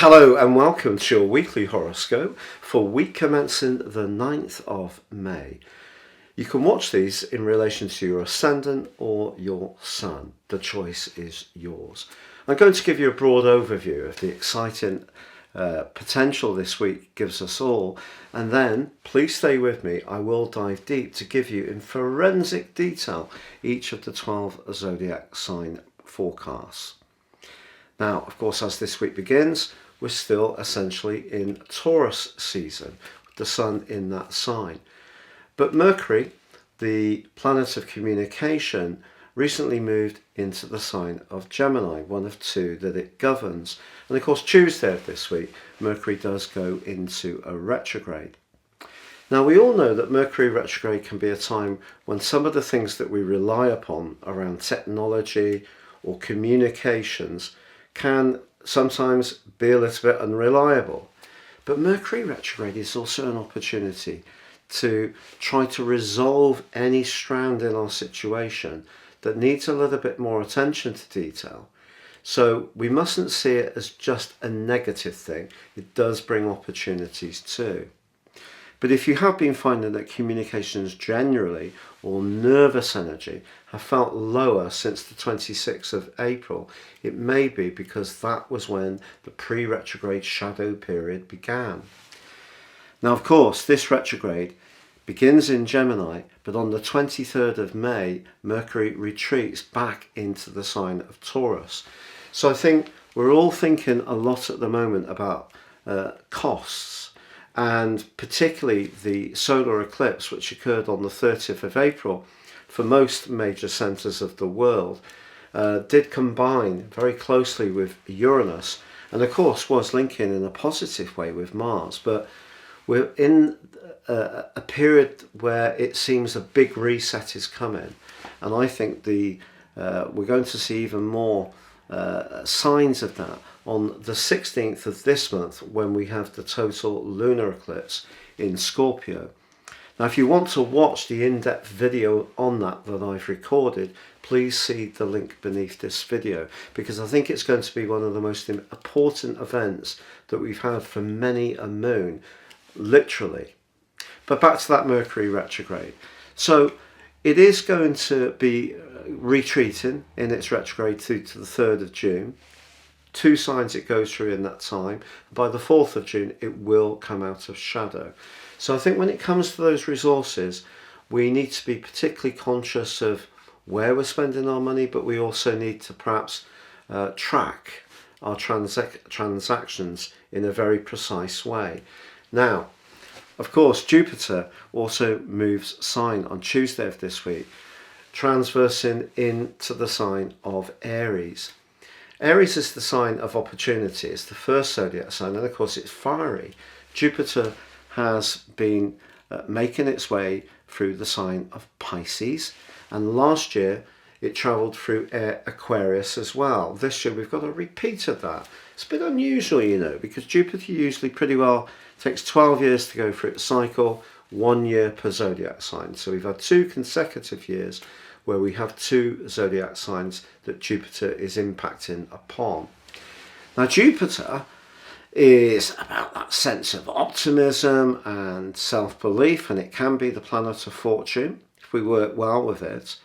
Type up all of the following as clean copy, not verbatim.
Hello and welcome to your weekly horoscope for week commencing the 9th of May. You can watch these in relation to your ascendant or your sun. The choice is yours. I'm going to give you a broad overview of the exciting potential this week gives us all, and then please stay with me. I will dive deep to give you in forensic detail each of the 12 zodiac sign forecasts. Now, of course, as this week begins, we're still essentially in Taurus season, with the sun in that sign. But Mercury, the planet of communication, recently moved into the sign of Gemini, one of two that it governs. And of course, Tuesday of this week, Mercury does go into a retrograde. Now, we all know that Mercury retrograde can be a time when some of the things that we rely upon around technology or communications can sometimes be a little bit unreliable. But Mercury retrograde is also an opportunity to try to resolve any strand in our situation that needs a little bit more attention to detail. So we mustn't see it as just a negative thing. It does bring opportunities too. But if you have been finding that communications generally or nervous energy have felt lower since the 26th of April, it may be because that was when the pre-retrograde shadow period began. Now, of course, this retrograde begins in Gemini, but on the 23rd of May, Mercury retreats back into the sign of Taurus. So I think we're all thinking a lot at the moment about costs, and particularly the solar eclipse, which occurred on the 30th of April for most major centres of the world, did combine very closely with Uranus, and of course was linking in a positive way with Mars. But we're in a period where it seems a big reset is coming, and I think we're going to see even more signs of that on the 16th of this month, when we have the total lunar eclipse in Scorpio. Now, if you want to watch the in-depth video on that I've recorded, please see the link beneath this video, because I think it's going to be one of the most important events that we've had for many a moon, literally. But back to that Mercury retrograde. So it is going to be retreating in its retrograde through to the 3rd of June. 2 signs it goes through in that time. By the 4th of June, it will come out of shadow. So I think when it comes to those resources, we need to be particularly conscious of where we're spending our money, but we also need to perhaps track our transactions in a very precise way. Now, of course, Jupiter also moves sign on Tuesday of this week, transversing into the sign of Aries. Aries is the sign of opportunity. It's the first zodiac sign, and of course it's fiery. Jupiter has been making its way through the sign of Pisces, and last year it travelled through Aquarius as well. This year we've got a repeat of that. It's a bit unusual, you know, because Jupiter usually pretty well takes 12 years to go through its cycle, 1 year per zodiac sign. So we've had 2 consecutive years where we have 2 zodiac signs that Jupiter is impacting upon. Now, Jupiter is about that sense of optimism and self-belief, and it can be the planet of fortune if we work well with it.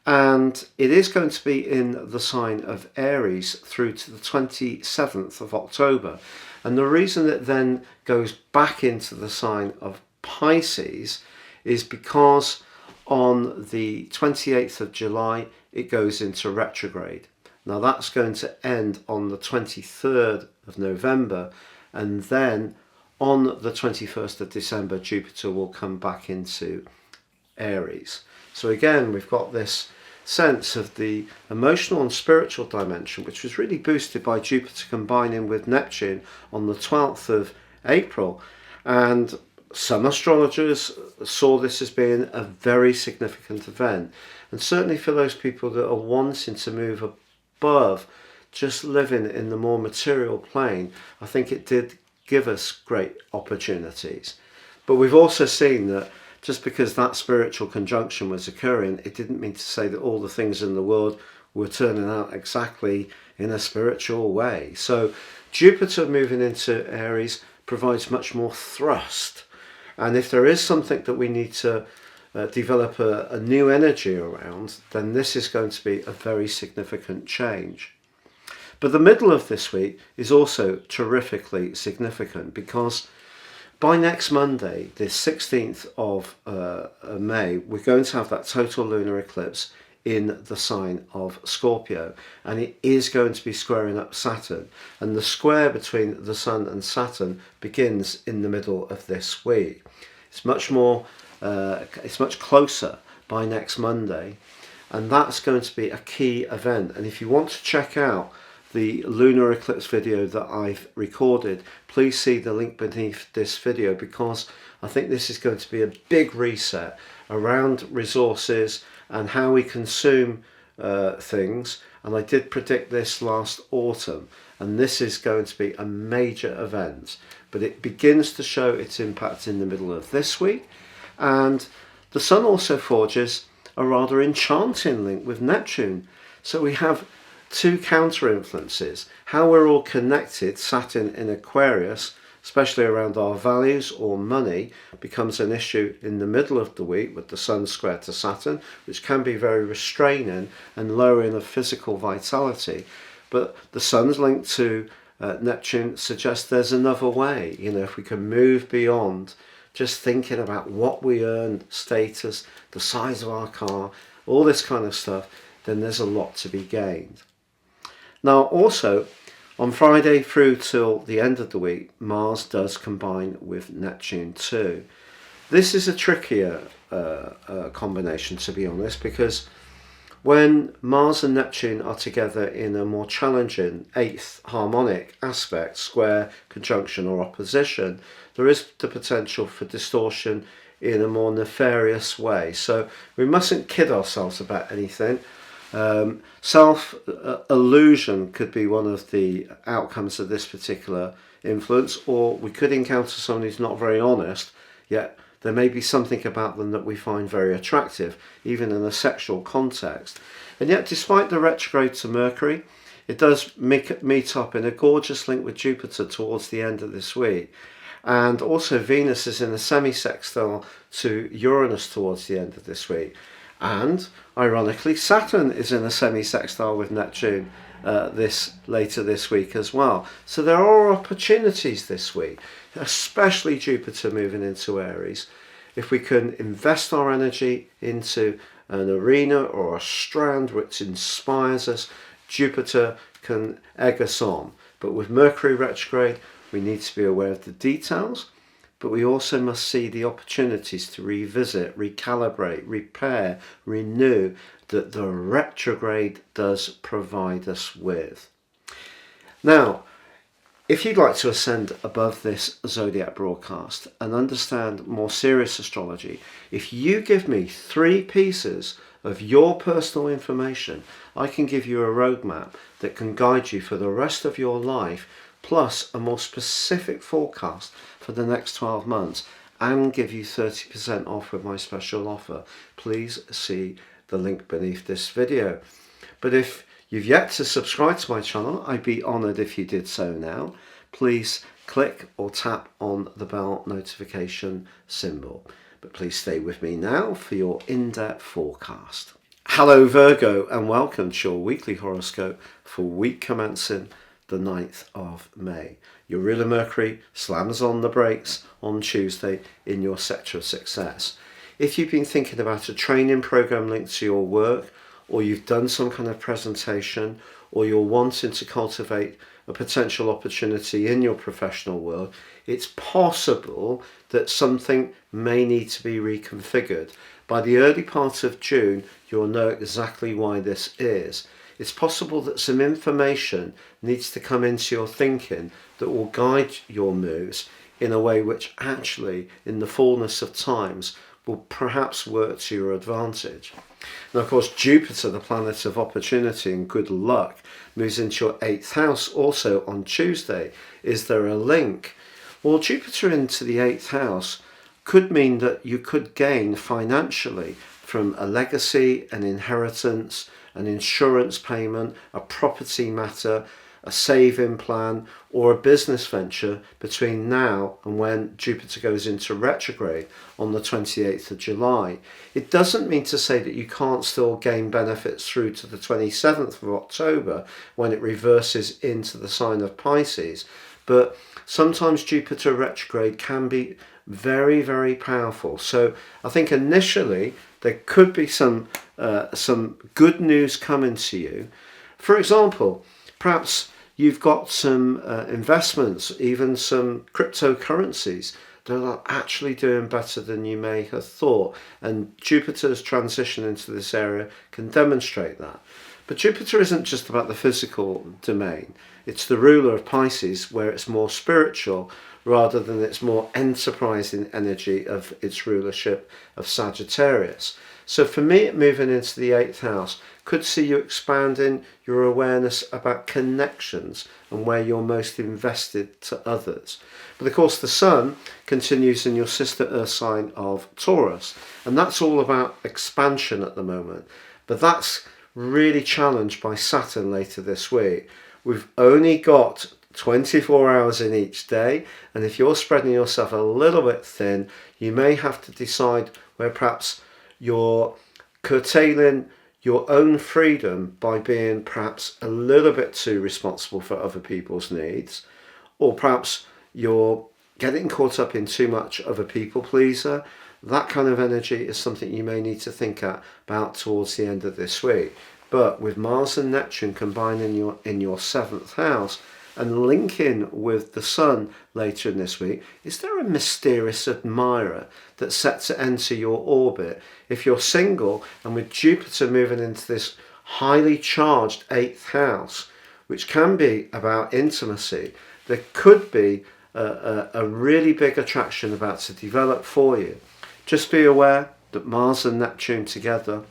And it is going to be in the sign of Aries through to the 27th of October. And the reason it then goes back into the sign of Pisces is because on the 28th of July, it goes into retrograde. Now that's going to end on the 23rd of November, and then on the 21st of December, Jupiter will come back into Aries. So again, we've got this sense of the emotional and spiritual dimension, which was really boosted by Jupiter combining with Neptune on the 12th of April. And some astrologers saw this as being a very significant event. And certainly for those people that are wanting to move above just living in the more material plane, I think it did give us great opportunities. But we've also seen that just because that spiritual conjunction was occurring, it didn't mean to say that all the things in the world were turning out exactly in a spiritual way. So Jupiter moving into Aries provides much more thrust. And if there is something that we need to develop a new energy around, then this is going to be a very significant change. But the middle of this week is also terrifically significant because by next Monday, the 16th of May, we're going to have that total lunar eclipse in the sign of Scorpio, and it is going to be squaring up Saturn, and the square between the Sun and Saturn begins in the middle of this week. It's much closer by next Monday, and that's going to be a key event. And if you want to check out the lunar eclipse video that I've recorded, please see the link beneath this video, because I think this is going to be a big reset around resources and how we consume things. And I did predict this last autumn, and this is going to be a major event, but it begins to show its impact in the middle of this week. And the Sun also forges a rather enchanting link with Neptune, so we have two counter influences. How we're all connected, Saturn in Aquarius, especially around our values or money, becomes an issue in the middle of the week with the Sun square to Saturn, which can be very restraining and lowering of physical vitality. But the Sun's link to Neptune suggests there's another way. You know, if we can move beyond just thinking about what we earn, status, the size of our car, all this kind of stuff, then there's a lot to be gained. Now also, on Friday through till the end of the week, Mars does combine with Neptune too. This is a trickier combination, to be honest, because when Mars and Neptune are together in a more challenging 8th harmonic aspect, square, conjunction or opposition, there is the potential for distortion in a more nefarious way. So we mustn't kid ourselves about anything. Self-illusion could be one of the outcomes of this particular influence, or we could encounter someone who's not very honest, yet there may be something about them that we find very attractive, even in a sexual context. And yet, despite the retrograde to Mercury, it does meet up in a gorgeous link with Jupiter towards the end of this week. And also Venus is in a semi-sextile to Uranus towards the end of this week. And ironically, Saturn is in a semi-sextile with Neptune later this week as well. So there are opportunities this week, especially Jupiter moving into Aries. If we can invest our energy into an arena or a strand which inspires us, Jupiter can egg us on. But with Mercury retrograde, we need to be aware of the details, but we also must see the opportunities to revisit, recalibrate, repair, renew that the retrograde does provide us with. Now, if you'd like to ascend above this Zodiac broadcast and understand more serious astrology, if you give me 3 pieces of your personal information, I can give you a roadmap that can guide you for the rest of your life, plus a more specific forecast for the next 12 months, and give you 30% off with my special offer. Please see the link beneath this video. But if you've yet to subscribe to my channel, I'd be honoured if you did so now. Please click or tap on the bell notification symbol. But please stay with me now for your in-depth forecast. Hello Virgo, and welcome to your weekly horoscope for week commencing the 9th of May. Your ruler Mercury slams on the brakes on Tuesday in your sector of success. If you've been thinking about a training program linked to your work, or you've done some kind of presentation, or you're wanting to cultivate a potential opportunity in your professional world, it's possible that something may need to be reconfigured. By the early part of June, you'll know exactly why this is. It's possible that some information needs to come into your thinking that will guide your moves in a way which actually, in the fullness of times, will perhaps work to your advantage. Now, of course, Jupiter, the planet of opportunity and good luck, moves into your 8th house also on Tuesday. Is there a link? Well, Jupiter into the 8th house could mean that you could gain financially from a legacy, an inheritance, an insurance payment, a property matter, a saving plan, or a business venture between now and when Jupiter goes into retrograde on the 28th of July. It doesn't mean to say that you can't still gain benefits through to the 27th of October when it reverses into the sign of Pisces, but sometimes Jupiter retrograde can be very, very powerful. So I think initially there could be some good news coming to you. For example, perhaps you've got some investments, even some cryptocurrencies that are actually doing better than you may have thought, and Jupiter's transition into this area can demonstrate that. But Jupiter isn't just about the physical domain. It's the ruler of Pisces, where it's more spiritual rather than its more enterprising energy of its rulership of Sagittarius. So for me, moving into the 8th house could see you expanding your awareness about connections and where you're most invested to others. But of course, the Sun continues in your sister Earth sign of Taurus, and that's all about expansion at the moment. But that's really challenged by Saturn later this week. We've only got 24 hours in each day, and if you're spreading yourself a little bit thin, you may have to decide where perhaps you're curtailing your own freedom by being perhaps a little bit too responsible for other people's needs, or perhaps you're getting caught up in too much of a people pleaser. That kind of energy is something you may need to think about towards the end of this week. But with Mars and Neptune combining in your 7th house and linking with the Sun later in this week, is there a mysterious admirer that's set to enter your orbit? If you're single, and with Jupiter moving into this highly charged 8th house, which can be about intimacy, there could be a really big attraction about to develop for you. Just be aware that Mars and Neptune together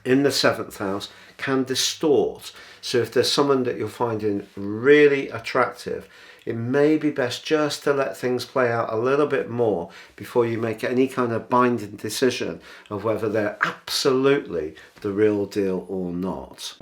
in the 7th house can distort. So if there's someone that you're finding really attractive, it may be best just to let things play out a little bit more before you make any kind of binding decision of whether they're absolutely the real deal or not.